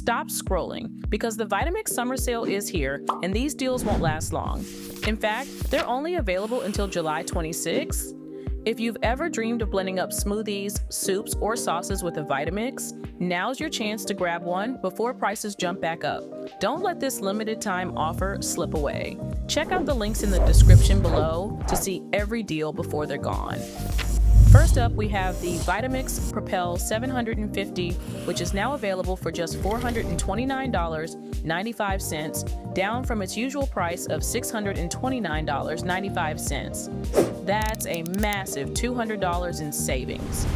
stop scrolling because the Vitamix summer sale is here and these deals won't last long. In fact, they're only available until July 26th. If you've ever dreamed of blending up smoothies, soups, or sauces with a Vitamix, now's your chance to grab one before prices jump back up. Don't let this limited time offer slip away. Check out the links in the description below to see every deal before they're gone. First up, we have the Vitamix Propel 750, which is now available for just $429.95, down from its usual price of $629.95. That's a massive $200 in savings.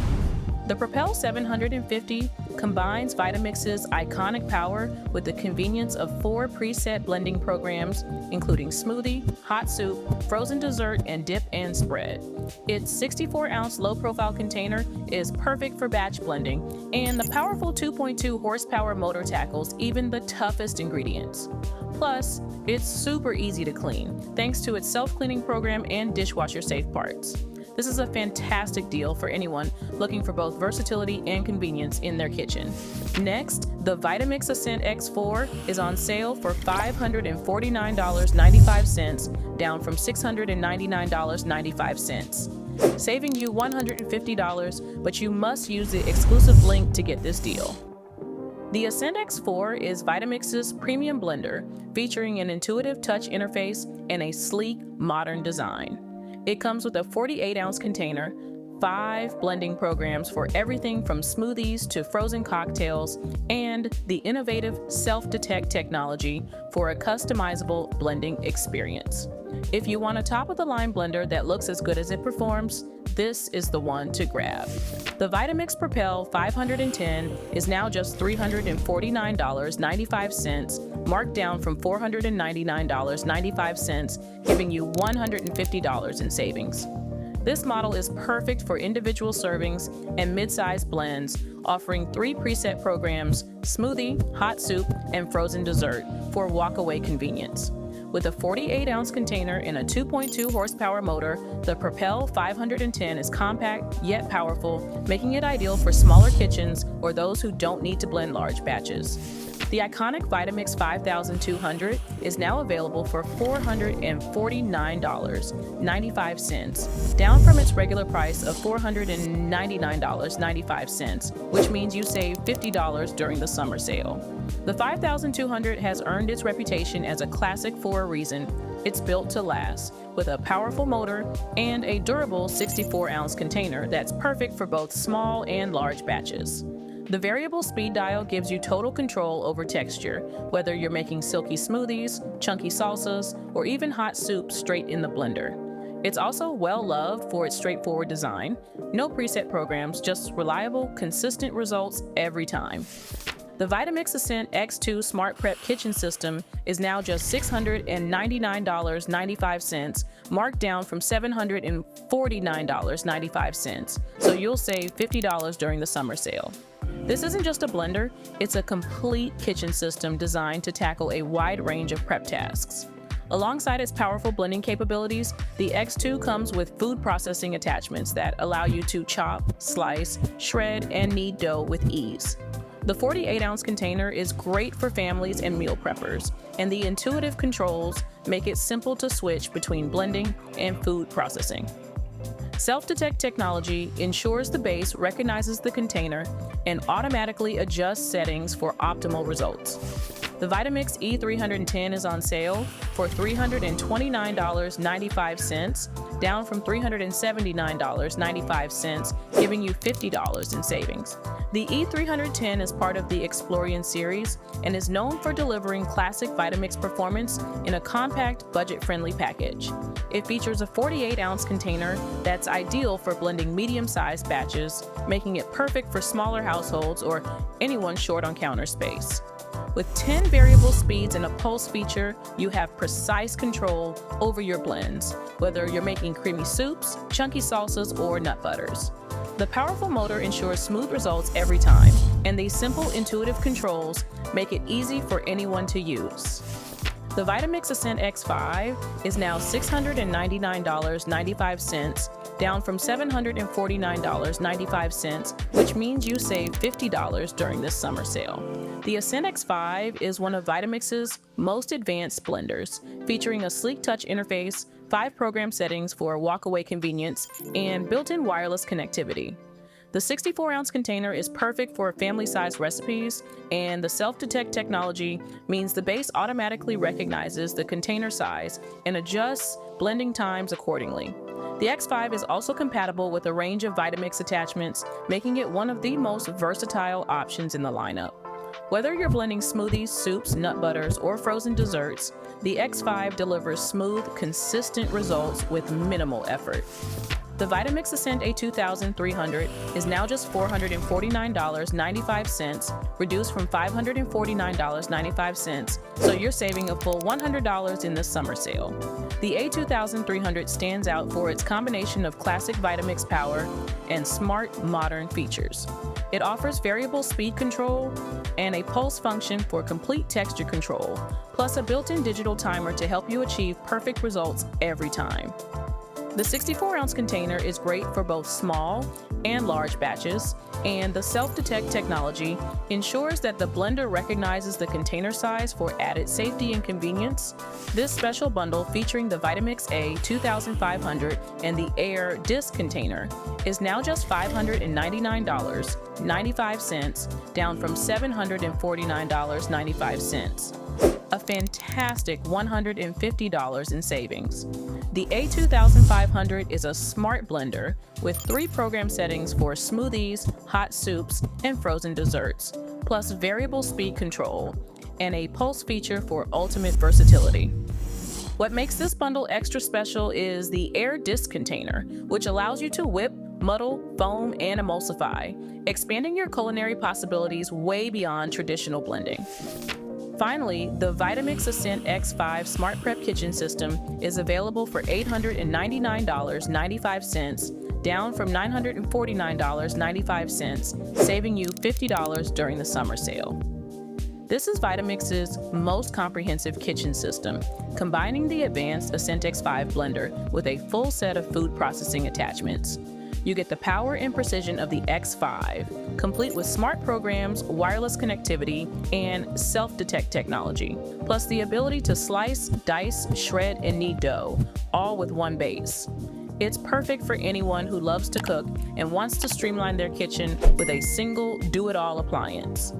The Propel 750 combines Vitamix's iconic power with the convenience of 4 preset blending programs, including smoothie, hot soup, frozen dessert, and dip and spread. Its 64-ounce low-profile container is perfect for batch blending, and the powerful 2.2 horsepower motor tackles even the toughest ingredients. Plus, it's super easy to clean, thanks to its self-cleaning program and dishwasher-safe parts. This is a fantastic deal for anyone looking for both versatility and convenience in their kitchen. Next, the Vitamix Ascent X4 is on sale for $549.95, down from $699.95, saving you $150, but you must use the exclusive link to get this deal. The Ascent X4 is Vitamix's premium blender, featuring an intuitive touch interface and a sleek, modern design. It comes with a 48-ounce container, 5 blending programs for everything from smoothies to frozen cocktails, and the innovative self-detect technology for a customizable blending experience. If you want a top-of-the-line blender that looks as good as it performs, this is the one to grab. The Vitamix Propel 510 is now just $349.95, marked down from $499.95, giving you $150 in savings. This model is perfect for individual servings and mid-sized blends, offering 3 preset programs, smoothie, hot soup, and frozen dessert for walk-away convenience. With a 48-ounce container and a 2.2 horsepower motor, the Propel 510 is compact yet powerful, making it ideal for smaller kitchens or those who don't need to blend large batches. The iconic Vitamix 5200 is now available for $449.95, down from its regular price of $499.95, which means you save $50 during the summer sale. The 5200 has earned its reputation as a classic for a reason. It's built to last, with a powerful motor and a durable 64-ounce container that's perfect for both small and large batches. The variable speed dial gives you total control over texture, whether you're making silky smoothies, chunky salsas, or even hot soup straight in the blender. It's also well loved for its straightforward design. No preset programs, just reliable, consistent results every time. The Vitamix Ascent X2 SmartPrep kitchen system is now just $699.95, marked down from $749.95, so you'll save $50 during the summer sale. This isn't just a blender, it's a complete kitchen system designed to tackle a wide range of prep tasks. Alongside its powerful blending capabilities, the X2 comes with food processing attachments that allow you to chop, slice, shred, and knead dough with ease. The 48-ounce container is great for families and meal preppers, and the intuitive controls make it simple to switch between blending and food processing. Self-detect technology ensures the base recognizes the container and automatically adjusts settings for optimal results. The Vitamix E310 is on sale for $329.95, down from $379.95, giving you $50 in savings. The E310 is part of the Explorian series and is known for delivering classic Vitamix performance in a compact, budget-friendly package. It features a 48-ounce container that's ideal for blending medium-sized batches, making it perfect for smaller households or anyone short on counter space. With 10 variable speeds and a pulse feature, you have precise control over your blends, whether you're making creamy soups, chunky salsas, or nut butters. The powerful motor ensures smooth results every time, and these simple, intuitive controls make it easy for anyone to use. The Vitamix Ascent X4 is now $699.95, down from $749.95, which means you save $50 during this summer sale. The Ascent X4 is one of Vitamix's most advanced blenders, featuring a sleek touch interface, 5 program settings for walk-away convenience, and built-in wireless connectivity. The 64-ounce container is perfect for family-sized recipes, and the self-detect technology means the base automatically recognizes the container size and adjusts blending times accordingly. The X4 is also compatible with a range of Vitamix attachments, making it one of the most versatile options in the lineup. Whether you're blending smoothies, soups, nut butters, or frozen desserts, the X4 delivers smooth, consistent results with minimal effort. The Vitamix Ascent A2300 is now just $449.95, reduced from $549.95, so you're saving a full $100 in this summer sale. The A2300 stands out for its combination of classic Vitamix power and smart, modern features. It offers variable speed control and a pulse function for complete texture control, plus a built-in digital timer to help you achieve perfect results every time. The 64-ounce container is great for both small and large batches, and the self-detect technology ensures that the blender recognizes the container size for added safety and convenience. This special bundle featuring the Vitamix A2500 and the Air Disc container is now just $599.95, down from $749.95. A fantastic $150 in savings. The A2500 is a smart blender with 3 program settings for smoothies, hot soups, and frozen desserts, plus variable speed control, and a pulse feature for ultimate versatility. What makes this bundle extra special is the Air Disc container, which allows you to whip, muddle, foam, and emulsify, expanding your culinary possibilities way beyond traditional blending. Finally, the Vitamix Ascent X4 SmartPrep kitchen system is available for $899.95, down from $949.95, saving you $50 during the summer sale. This is Vitamix's most comprehensive kitchen system, combining the advanced Ascent X4 blender with a full set of food processing attachments. You get the power and precision of the X4, complete with smart programs, wireless connectivity, and self-detect technology, plus the ability to slice, dice, shred, and knead dough, all with one base. It's perfect for anyone who loves to cook and wants to streamline their kitchen with a single do-it-all appliance.